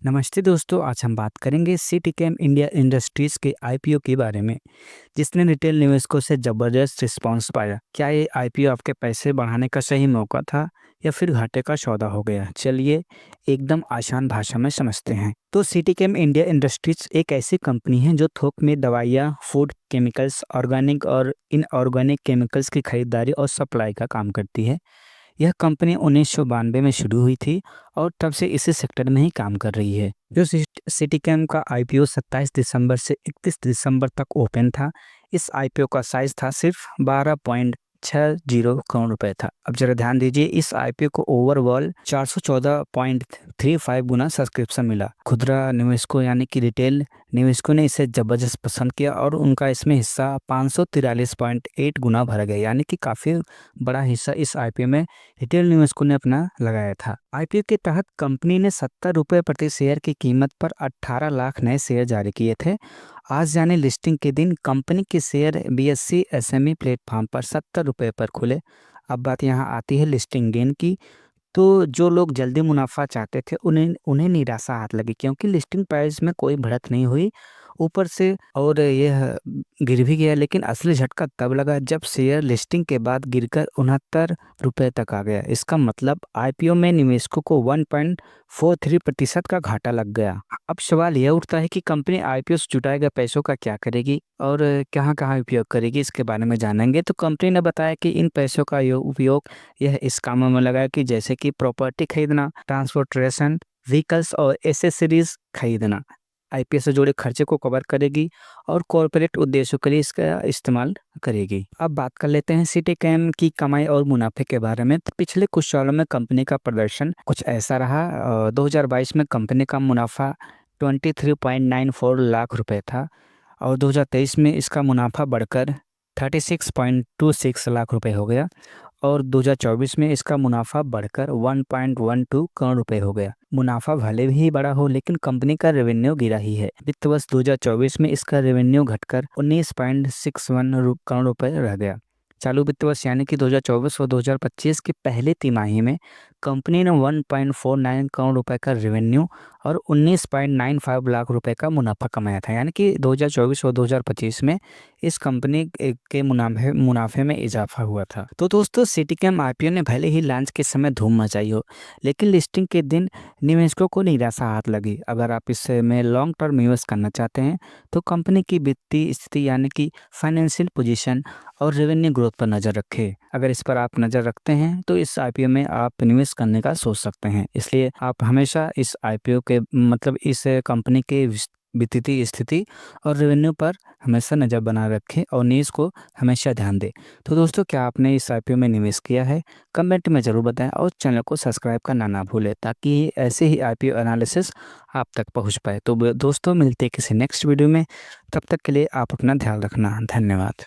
नमस्ते दोस्तों, आज हम बात करेंगे सिटीकैम इंडिया इंडस्ट्रीज़ के आईपीओ के बारे में, जिसने रिटेल निवेशकों से ज़बरदस्त रिस्पांस पाया। क्या ये आईपीओ आपके पैसे बढ़ाने का सही मौका था या फिर घाटे का सौदा हो गया? चलिए एकदम आसान भाषा में समझते हैं। तो सिटीकैम इंडिया इंडस्ट्रीज़ एक ऐसी कंपनी है जो थोक में दवाइयाँ, फूड केमिकल्स, ऑर्गेनिक और इनऑर्गेनिक केमिकल्स की खरीदारी और सप्लाई का काम करती है। यह कंपनी 1992 में शुरू हुई थी और तब से इसी सेक्टर में ही काम कर रही है। जो सिटीकैम का आईपीओ 27 दिसंबर से 31 दिसंबर तक ओपन था। इस आईपीओ का साइज था सिर्फ 12.60 करोड़ रुपए था। अब जरा ध्यान दीजिए, इस आईपीओ को ओवरऑल 414.35 गुना सब्सक्रिप्शन मिला। खुदरा निवेशकों यानी कि रिटेल निवेशकों ने इसे जबरदस्त पसंद किया और उनका इसमें हिस्सा 543.8 गुना भरा गया, यानी कि काफ़ी बड़ा हिस्सा इस आईपीओ में रिटेल निवेशकों ने अपना लगाया था। आईपीओ के तहत कंपनी ने 70 रुपये प्रति शेयर की कीमत पर 18 लाख नए शेयर जारी किए थे। आज यानी लिस्टिंग के दिन कंपनी के शेयर बीएसई एसएमई प्लेटफॉर्म पर 70 रुपये पर खुले। अब बात यहाँ आती है लिस्टिंग गेन की। तो जो लोग जल्दी मुनाफा चाहते थे उन्हें उन्हें निराशा हाथ लगी, क्योंकि लिस्टिंग प्राइस में कोई बढ़त नहीं हुई ऊपर से, और यह गिर भी गया। लेकिन असली झटका तब लगा जब शेयर लिस्टिंग के बाद गिरकर 69 रुपये तक आ गया। इसका मतलब आईपीओ में निवेशकों को 1.43% का घाटा लग गया। अब सवाल यह उठता है कि कंपनी आईपीओ से जुटाए गए पैसों का क्या करेगी और कहाँ कहाँ उपयोग करेगी, इसके बारे में जानेंगे। तो कंपनी ने बताया कि इन पैसों का उपयोग यह इस कामों में लगा कि जैसे कि प्रॉपर्टी खरीदना, ट्रांसपोर्टेशन व्हीकल्स और एसेसरीज खरीदना। आईपीओ से जुड़े खर्चे को कवर करेगी और कॉरपोरेट उद्देश्यों के लिए इसका इस्तेमाल करेगी। अब बात कर लेते हैं सिटीकैम की कमाई और मुनाफे के बारे में। तो पिछले कुछ सालों में कंपनी का प्रदर्शन कुछ ऐसा रहा। 2022 में कंपनी का मुनाफा 23.94 लाख रुपए था और 2023 में इसका मुनाफा बढ़कर 36.26 लाख रुपए हो गया और 2024 में इसका मुनाफा बढ़कर 1.12 करोड़ रुपए हो गया। मुनाफा भले ही बड़ा हो, लेकिन कंपनी का रेवेन्यू गिरा ही है। वित्त वर्ष 2024 में इसका रेवेन्यू घटकर 19.61 करोड़ रुपए रह गया। चालू वित्त वर्ष यानी कि 2024 और 2025 की पहली तिमाही में कंपनी ने 1.49 करोड़ रुपए का रेवेन्यू और 19.95 लाख रुपए का मुनाफा कमाया था, यानी कि 2024 और 2025 में इस कंपनी के मुनाफे में इजाफा हुआ था। तो दोस्तों, सिटीकैम आईपीओ ने भले ही लॉन्च के समय धूम मचाई हो, लेकिन लिस्टिंग के दिन निवेशकों को निराशा हाथ लगी। अगर आप इसमें लॉन्ग टर्म निवेश करना चाहते हैं तो कंपनी की वित्तीय स्थिति यानी कि फाइनेंशियल पोजीशन और रेवेन्यू ग्रोथ पर नज़र रखें। अगर इस पर आप नज़र रखते हैं तो इस आईपीओ में आप निवेश करने का सोच सकते हैं। इसलिए आप हमेशा इस आईपीओ के मतलब इस कंपनी के वित्तीय स्थिति और रेवेन्यू पर हमेशा नज़र बनाए रखें और न्यूज़ को हमेशा ध्यान दें। तो दोस्तों, क्या आपने इस आईपीओ में निवेश किया है? कमेंट में ज़रूर बताएं और चैनल को सब्सक्राइब करना ना भूलें, ताकि ऐसे ही आईपीओ एनालिसिस आप तक पहुंच पाए। तो दोस्तों, मिलते हैं किसी नेक्स्ट वीडियो में। तब तक के लिए आप अपना ध्यान रखना। धन्यवाद।